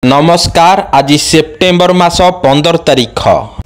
नमस्कार। आज सेप्टेम्बर मास 15 तारिख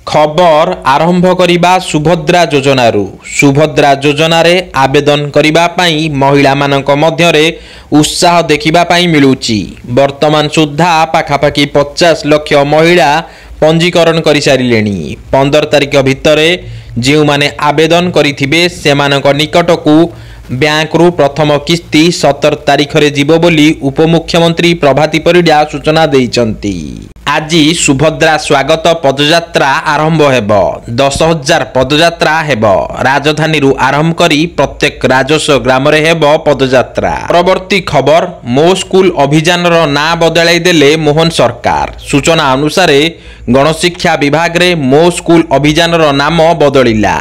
खबर आरंभ करिबा सुभद्रा योजनारू। सुभद्रा योजनारे आवेदन करिबा पई महिला मानक मध्यरे उत्साह देखिबा पई मिलुची। वर्तमान सुद्धा पाखापाखी 50 लाख महिला पंजीकरण करि सारिलेनी। 15 तारिख भितरे जेउ माने आवेदन करिथिबे सेमानक निकटकू बैंक रु प्रथम किस्ती 17 तारिख रे जीवो बोली उपमुख्यमंत्री प्रभाती परिडा सूचना देइचंती। आज सुभद्रा स्वागत पदयात्रा आरंभ हेबो। 10,000 पदयात्रा हेबो। राजधानी रु आरंभ करी प्रत्येक राजस्व ग्राम रे हेबो पदयात्रा। परवर्ती खबर मो स्कूल अभियान रो ना बदलाई देले मोहन सरकार। सूचना अनुसार गणशिक्षा विभाग रे मो स्कूल अभियान रो नाम बदलिला।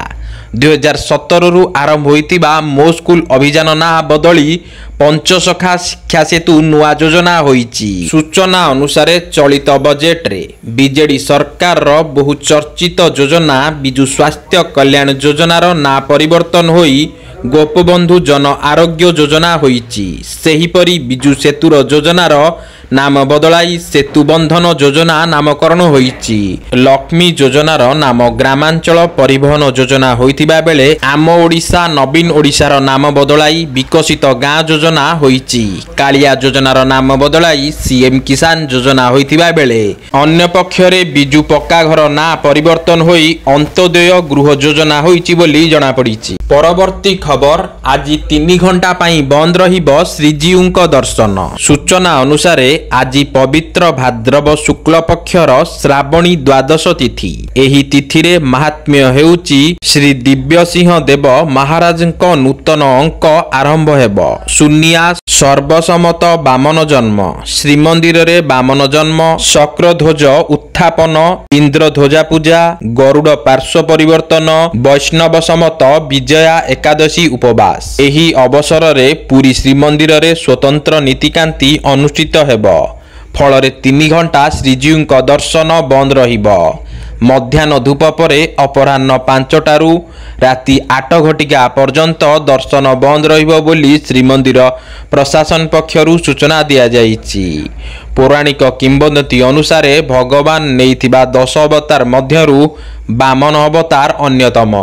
2017 रु आरंभ होइतिबा मो स्कूल अभियान ना बदली पंचसखा शिक्षा सेतु नुआ योजना होईची। सूचना अनुसार चलित बजेट रे बीजेडी सरकार रो बहु चर्चित योजना बिजु स्वास्थ्य कल्याण योजना रो ना परिवर्तन होई गोपबंधु जन आरोग्य योजना होईची। सेही परी बिजु सेतुर योजना रो नाम बदलाई सेतु बंधन योजना नामकरण होईची। लक्ष्मी योजना रो नाम ग्रामांचल परिवहन योजना होइतिबा बेले आम ओडिशा नवीन ओडिशा रो नाम बदलाई विकसित गाँ योजना होईची। कालिया योजना रो नाम बदलाई सीएम किसान योजना होइतिबा बेले अन्य पक्षरे बिजु पक्का घर ना परिवर्तन होई अंत्योदय गृह योजना होईची बोली जणा पड़ीची। परवर्ती खबर आज 3 घंटा पाई बंद रहिबो श्रीजीउंक दर्शन। सूचना अनुसार आज पवित्र भाद्रव शुक्ल पक्षर श्रावणी द्वादश तिथि। एही तिथि रे महात्म्य हेउची श्री दिव्य सिंह देव महाराजंक नूतन अंक आरंभ हेबो। शून्या सर्वसम्मत बामन जन्म। श्रीमंदिर रे बामन जन्म, शक्रध्वज उत्थापन, इंद्र ध्वजा पूजा, गरुड़ पार्श्व परिवर्तन, वैष्णव सम्मत विजया एकादशी उपवास। एही अवसर रे पुरी श्रीमंदिर रे स्वतंत्र नीतिकांति अनुष्ठित हेबो। फल 3 घंटा श्रीजीउंक दर्शन बंद रहिबो। मध्याह्न धूप परे अपराह्न 5टारू राति 8 घटिका पर्यंत दर्शन बंद रहिबो बोली श्रीमंदिर प्रशासन पक्षरु सूचना दिया जाइछि। पौराणिक किंवदंती अनुसार भगवान नेइथिबा 10 अवतार मध्यरु वामन अवतार अन्यतम।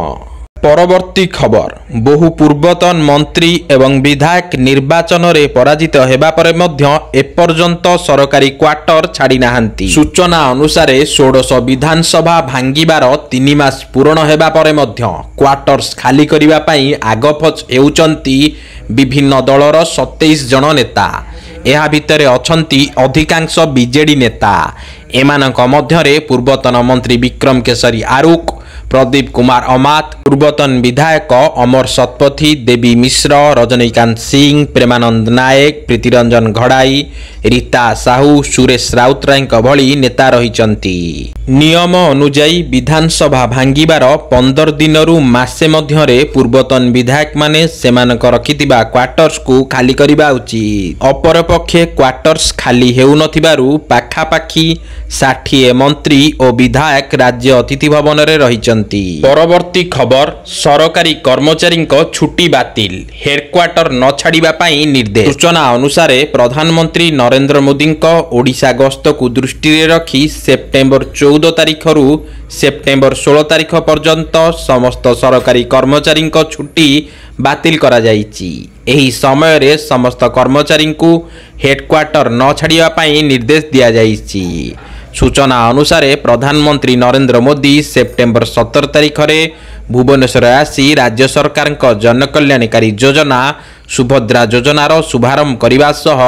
परवर्ती खबर बहु पूर्वतन मंत्री एवं विधायक निर्वाचन रे पराजित हेबा परे मध्य एपर्यंत सरकारी क्वार्टर छाड़ी नाहंती। सूचना अनुसार 16 विधानसभा भांगिबार 3 मास पूर्ण हेबा परे मध्य क्वार्टर्स खाली करिबा पई आगफच हेउचंती विभिन्न दलर 27 जन नेता। एहा भितरे अछंती अधिकांश बीजेडी नेता। एमानक मध्यरे पूर्वतन मंत्री विक्रम केसरी आरुख, प्रदीप कुमार अमात, पूर्वतन विधायक अमर शतपथी, देवी मिश्र, रजनीकांत सिंह, प्रेमानंद नायक, प्रीतिरंजन घड़ाई, रीता साहू, सुरेश राउतराय भली नेता रहिचंती। नियम अनुजाई विधानसभा भांगिबार 15 दिनरु मासे मध्यरे पूर्वतन विधायक माने सेमानक रखितिबा क्वार्टर्स को खाली करिबा उचित। अपरपक्षे क्वार्टर्स खाली हेउ नथिबारु पाखापाखी 60 मंत्री और विधायक राज्य अतिथि भवन रे रहिचंती। परवर्ती खबर सरकारी कर्मचारी छुट्टी बातिल, हेडक्वार्टर न छाड़िबा पई निर्देश। सूचना अनुसार प्रधानमंत्री नरेंद्र मोदी ओडिशा गस्त को दृष्टि रे रखी सेप्टेम्बर 14 तारिख रु सेप्टेम्बर 16 तारिख पर्यंत समस्त सरकारी कर्मचारी छुट्टी बातिल करा जाइछि। एही समय रे समस्त कर्मचारी को हेडक्वार्टर न छाड़िबा पई निर्देश दिया जाइछि। सूचना अनुसार प्रधानमंत्री नरेंद्र मोदी सेप्टेम्बर 17 तारिख रे भुवनेश्वर आसी राज्य सरकार जनकल्याणकारी योजना सुभद्रा योजनार शुभारंभ करने सह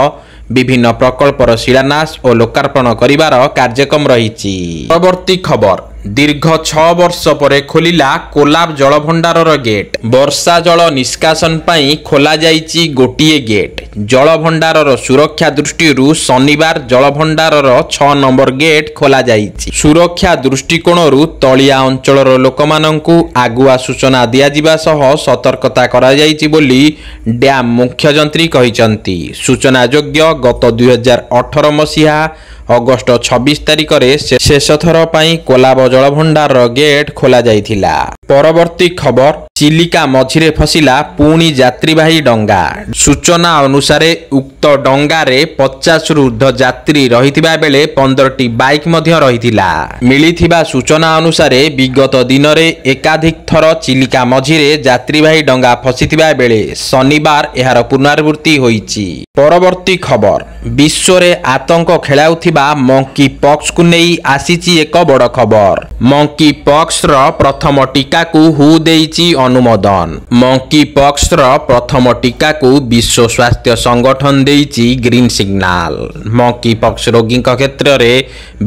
विभिन्न प्रकल्पर शिलान्यास और लोकार्पण करिवार कार्यक्रम रहिछि। परवर्ती खबर दीर्घ 6 वर्ष परे खोलिला कोलाब जलभंडारर गेट। वर्षा जल निष्कासन पई खोला जाइछि गोटिए गेट। जलभंडारर सुरक्षा दृष्टि शनिवार जलभंडारर 6 नंबर गेट खोला जाइछि। सुरक्षा दृष्टिकोणरू तलिया अंचलर लोकमानंकु आगुआ सूचना दिया जिबा सह सतर्कता करा जाइछि बोली डैम मुख्यमंत्री कहिसंती। सूचना योग्य गत 2018 मसीहा अगस्ट 26 तारिख रे शेष थर पई कोलाब जलभंडार गेट खोला जाइथिला। परवर्ती खबर ଚିଲିକା ମଝିରେ ଫସିଲା ପୁଣି ଯାତ୍ରୀବାହୀ ଡଙ୍ଗା। ସୂଚନା ଅନୁସାରେ ଉକ୍ତ ଡଙ୍ଗାରେ 50ରୁ ଉର୍ଦ୍ଧ୍ୱ ଯାତ୍ରୀ ରହିଥିବା ବେଳେ 15ଟି ବାଇକ୍ ମଧ୍ୟ ରହିଥିଲା। ମିଳିଥିବା ସୂଚନା ଅନୁସାରେ ବିଗତ ଦିନରେ ଏକାଧିକ ଥର ଚିଲିକା ମଝିରେ ଯାତ୍ରୀବାହୀ ଡଙ୍ଗା ଫସିଥିବା ବେଳେ ଶନିବାର ଏହାର ପୁନରାବୃତ୍ତି ହୋଇଛି। ପରବର୍ତ୍ତୀ ଖବର, ବିଶ୍ୱରେ ଆତଙ୍କ ଖେଳାଉଥିବା ମଙ୍କି ପକ୍ସକୁ ନେଇ ଆସିଛି ଏକ ବଡ଼ ଖବର। ମଙ୍କି ପକ୍ସର ପ୍ରଥମ ଟିକାକୁ ହୁ ଦେଇଛି ଅନୁମୋଦନ। ମଙ୍କି ପକ୍ସର ପ୍ରଥମ ଟିକାକୁ ବିଶ୍ୱ ସ୍ୱାସ୍ଥ୍ୟ ସଂଗଠନ ଦେଇଛି ଗ୍ରୀନ୍ ସିଗ୍ନାଲ। ମଙ୍କି ପକ୍ସ ରୋଗୀଙ୍କ କ୍ଷେତ୍ରରେ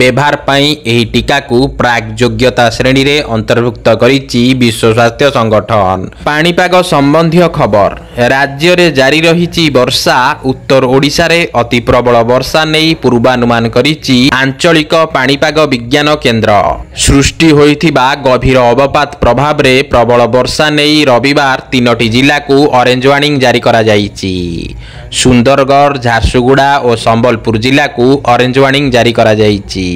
ବ୍ୟବହାର ପାଇଁ ଏହି ଟିକାକୁ ପ୍ରାକ୍ ଯୋଗ୍ୟତା ଶ୍ରେଣୀରେ ଅନ୍ତର୍ଭୁକ୍ତ କରିଛି ବିଶ୍ୱ ସ୍ୱାସ୍ଥ୍ୟ ସଂଗଠନ। ପାଣିପାଗ ସମ୍ବନ୍ଧୀୟ ଖବର, ରାଜ୍ୟରେ ଜାରି ରହିଛି ବର୍ଷା। ଉତ୍ତର ଓଡ଼ିଶାରେ ଅତି ପ୍ରବଳ ବର୍ଷା ନେଇ ପୂର୍ବାନୁମାନ କରିଛି ଆଞ୍ଚଳିକ ପାଣିପାଗ ବିଜ୍ଞାନ କେନ୍ଦ୍ର। ସୃଷ୍ଟି ହୋଇଥିବା ଗଭୀର ଅବପାତ ପ୍ରଭାବରେ ପ୍ରବଳ ବର୍ଷା ନେଇ ରବିବାର 3ଟି ଜିଲ୍ଲାକୁ ଅରେଞ୍ଜ ୱାର୍ଣ୍ଣିଂ ଜାରି କରାଯାଇଛି। ସୁନ୍ଦରଗଡ଼, ଝାରସୁଗୁଡ଼ା ଓ ସମ୍ବଲପୁର ଜିଲ୍ଲାକୁ ଅରେଞ୍ଜ ୱାର୍ଣ୍ଣିଂ ଜାରି କରାଯାଇଛି।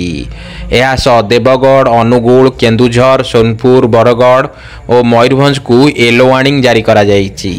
ଏହାସହ ଦେବଗଡ଼, ଅନୁଗୁଳ, କେନ୍ଦୁଝର, ସୋନପୁର, ବରଗଡ଼ ଓ ମୟୂରଭଞ୍ଜକୁ ୟେଲୋ ୱାର୍ଣ୍ଣିଂ ଜାରି କରାଯାଇଛି।